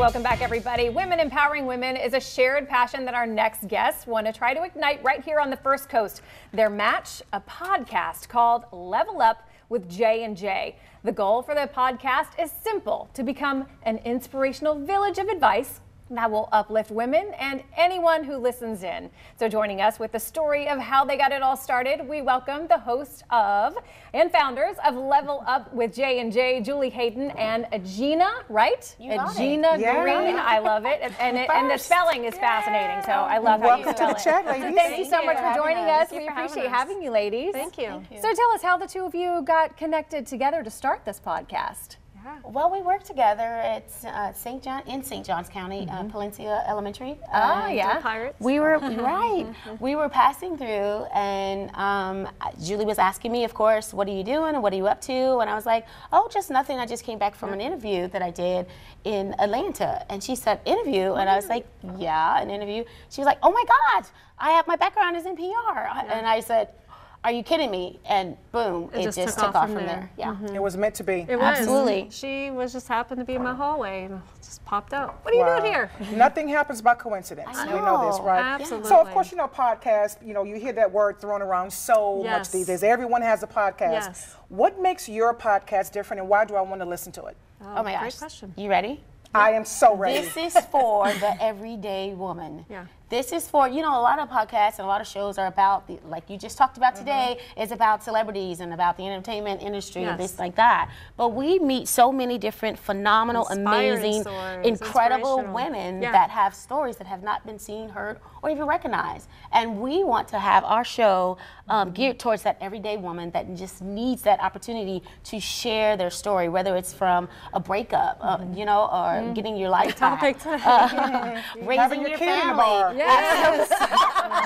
Welcome back, everybody. Women empowering women is a shared passion that our next guests want to try to ignite right here on the First Coast. Their match, a podcast called Level Up with J&J. The goal for the podcast is simple: to become an inspirational village of advice that will uplift women and anyone who listens in. So joining us with the story of how they got it all started, we welcome the host of and founders of Level Up with J&J, Julie Hayden and Agena, right? Agena Green. I love it. And the spelling is fascinating, so I love how you spell it. Welcome to the chat, ladies. So thank you so much for joining us. We appreciate having you, ladies. Thank you. So tell us how the two of you got connected together to start this podcast. Well, we work together at St. Johns County, Palencia Elementary. Pirates. We were We were passing through, and Julie was asking me, of course, what are you doing and what are you up to? And I was like, oh, just nothing. I just came back from an interview that I did in Atlanta. And she said, interview? And I was like, yeah, an interview. She was like, oh my God, my background is in PR. And I said, are you kidding me? And boom, it just took off from there. Yeah. It was meant to be. It was. Absolutely. She was just happened to be in my hallway and just popped out. What are you doing here? Nothing happens by coincidence. I We know this, right? Absolutely. So, of course, you know, podcast, you hear that word thrown around so much these days. Everyone has a podcast. Yes. What makes your podcast different, and why do I want to listen to it? Oh my gosh. Great question. You ready? I am so ready. This is for the everyday woman. Yeah. This is for, a lot of podcasts and a lot of shows are about, like you just talked about today, is about celebrities and about the entertainment industry and this like that. But we meet so many different phenomenal, amazing, incredible women that have stories that have not been seen, heard, or even recognized. And we want to have our show geared towards that everyday woman that just needs that opportunity to share their story, whether it's from a breakup, or getting your life back, raising your kid in the family. bar. Yes.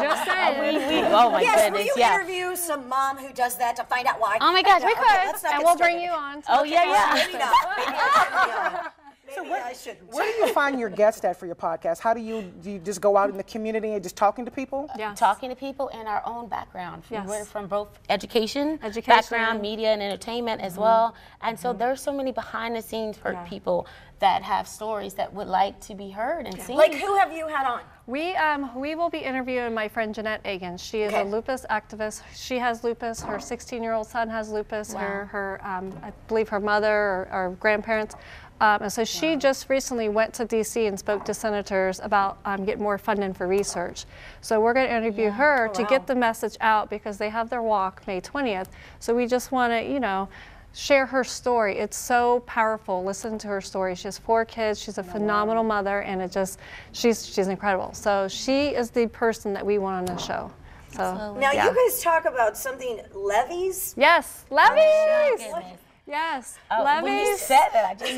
Just saying. Oh my yes, goodness, will you interview some mom who does that to find out why? Oh my gosh, we could. Let's not And get we'll bring started. you on. Oh yeah. Maybe not. Maybe I shouldn't. Where do you find your guests at for your podcast? How do you just go out in the community and just talking to people? Yes. Talking to people in our own background. Yes. We're from both education background, media and entertainment as well. And so there's so many behind the scenes people that have stories that would like to be heard and seen. Like, who have you had on? We will be interviewing my friend Jeanette Egan. She is a lupus activist. She has lupus. Her 16-year-old son has lupus. Her I believe her mother or grandparents. And so she just recently went to DC and spoke to senators about getting more funding for research. So we're going to interview her to get the message out because they have their walk May 20th. So we just want to, share her story. It's so powerful. Listen to her story. She has 4 kids. She's a phenomenal mother, and she's incredible. So she is the person that we want on the show. So Now you guys talk about something levies. yes, levies. Oh, Yes, when you levies. said that, I just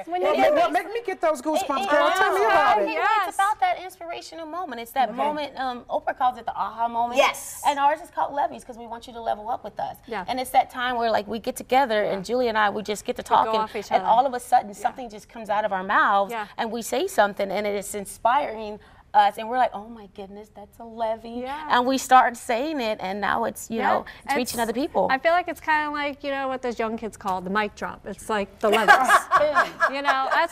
When you get Make me get those goosebumps, girl. Tell me about it. It's about that inspirational moment. It's that moment, Oprah calls it the aha moment. Yes. And ours is called Levies because we want you to level up with us. Yeah. And it's that time where we get together and Julie and I, we just get to talking off each and other. all of a sudden something just comes out of our mouths and we say something and it is inspiring us and we're like, oh my goodness, that's a levy. And we start saying it and now it's, it's reaching other people. I feel like it's kind of like, what those young kids call the mic drop. It's like the levies. That's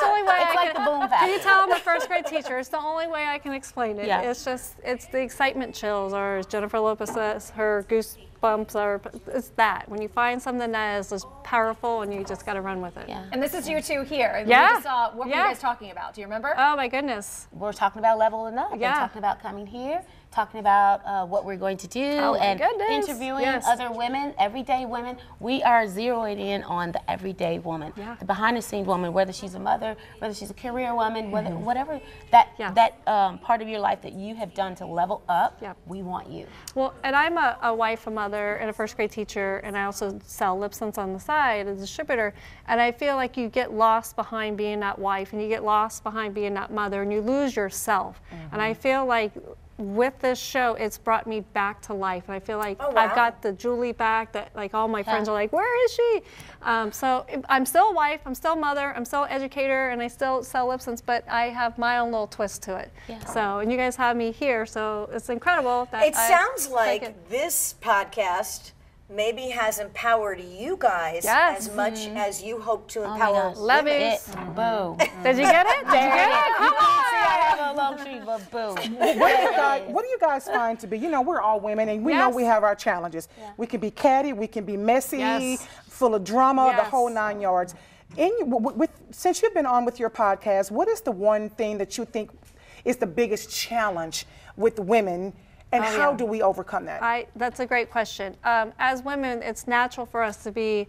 the only way It's like the boom factor. Can you tell I'm a first grade teacher? It's the only way I can explain it. Yeah. It's the excitement chills, or as Jennifer Lopez says, her goosebumps are, it's that. When you find something that is just powerful and you just got to run with it. Yeah. And this is you two here. We Yeah. just saw, what were you guys talking about? Do you remember? Oh my goodness. We're talking about leveling up and talking about coming here, talking about what we're going to do and interviewing other women, everyday women. We are zeroing in on the everyday woman, the behind the scenes woman, whether she's a mother, whether she's a career woman, whatever that part of your life that you have done to level up, we want you. Well, and I'm a wife, a mother, and a first grade teacher, and I also sell Lipson's on the side as a distributor. And I feel like you get lost behind being that wife, and you get lost behind being that mother, and you lose yourself. And I feel like with this show, it's brought me back to life. And I feel like I've got the Julie back that all my friends are like, where is she? So I'm still a wife, I'm still a mother, I'm still an educator, and I still sell Lipson's, but I have my own little twist to it. So, and you guys have me here, so it's incredible. That It sounds like this podcast maybe has empowered you guys as much as you hope to empower women. Boo. Did you get it? Did you get it? Come on. I have a long tree, but boo. What do you guys find to be? You know, we're all women, and we know we have our challenges. We can be catty, we can be messy, full of drama, the whole 9 yards. Since you've been on with your podcast, what is the one thing that you think is the biggest challenge with women, and how do we overcome that? That's a great question. As women, it's natural for us to be,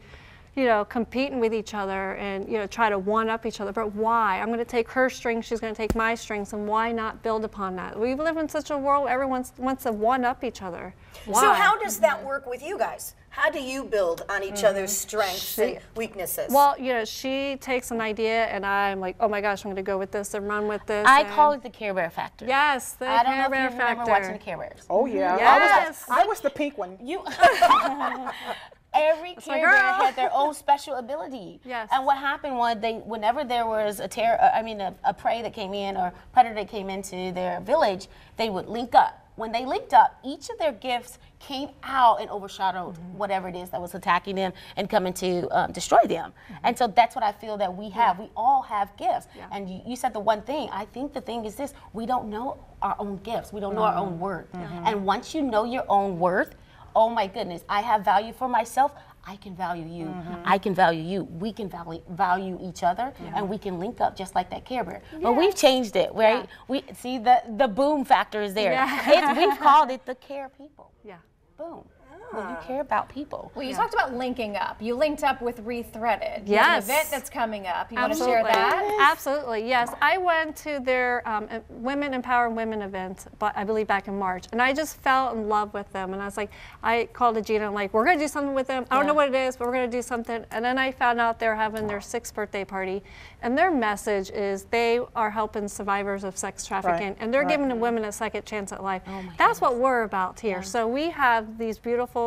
you know, competing with each other and, you know, try to one-up each other. But why? I'm going to take her strengths, she's going to take my strengths, and why not build upon that? We live in such a world, everyone wants to one-up each other. Why? So how does that work with you guys? How do you build on each other's strengths and weaknesses? Well, you know, she takes an idea and I'm like, oh my gosh, I'm going to go with this and run with this. I call it the Care Bear factor. Yes, the I don't Care know Bear if you remember factor. watching the Care Bears. Oh yeah, Yes. I was the pink one. Every Care Bear had their own special ability. Yes. And what happened was whenever there was a prey that came in or predator that came into their village, they would link up. When they linked up, each of their gifts came out and overshadowed whatever it is that was attacking them and coming to destroy them. And so that's what I feel that we have. We all have gifts. And you said the one thing. I think the thing is this: we don't know our own gifts. We don't know our own worth. And once you know your own worth, oh my goodness, I have value for myself. I can value you. I can value you. We can value each other, and we can link up just like that Care Bear. But we've changed it, right? We see the boom factor is there. We've called it the Care People. Yeah. Boom. When you care about people. Well, you talked about linking up. You linked up with Rethreaded. Yes. An event that's coming up. You want to share that? Absolutely, yes. I went to their Women Empower Women event, but I believe back in March, and I just fell in love with them. And I was like, I called to Gina, I'm like, we're going to do something with them. I don't know what it is, but we're going to do something. And then I found out they're having their 6th birthday party, and their message is they are helping survivors of sex trafficking, and they're giving the women a second chance at life. That's what we're about here. So we have these beautiful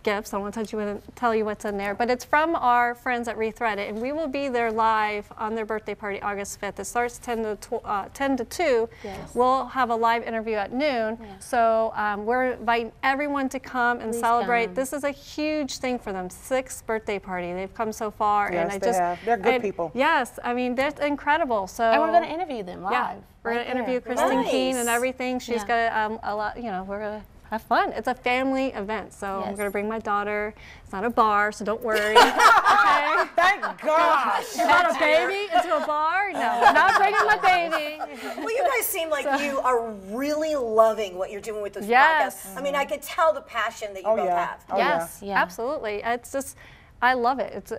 gifts. I don't want to tell you what's in there, but it's from our friends at Rethreaded, and we will be there live on their birthday party August 5th. It starts 10 to 2. We'll have a live interview at noon, so we're inviting everyone to come and celebrate. This is a huge thing for them. 6th birthday party. They've come so far, Yes, and they're good people. Yes, I mean, they're incredible. So And we're going to interview them live. Yeah, we're going to interview Christine Keene and everything. She's got a lot, you know, we're going to have fun. It's a family event, so I'm going to bring my daughter. It's not a bar, so don't worry. Okay? Thank gosh. You brought a baby into a bar? No, I'm not bringing my baby. Well, you guys seem like you are really loving what you're doing with this podcast. I mean, I could tell the passion that you both have. Yes, absolutely. It's just, I love it.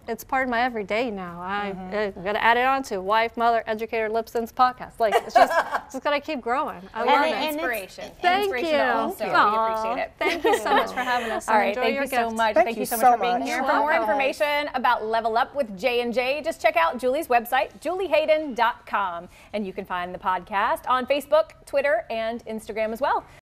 It's part of my everyday now. I'm gonna add it on to wife, mother, educator, lip sync podcast. Like it's just gotta keep growing. I love it. Inspiration. Thank you. Also. We appreciate it. Thank you so much for having us. All right, thank you so much. Thank you so much for being here. For more information about Level Up with J&J, just check out Julie's website, juliehayden.com, and you can find the podcast on Facebook, Twitter, and Instagram as well.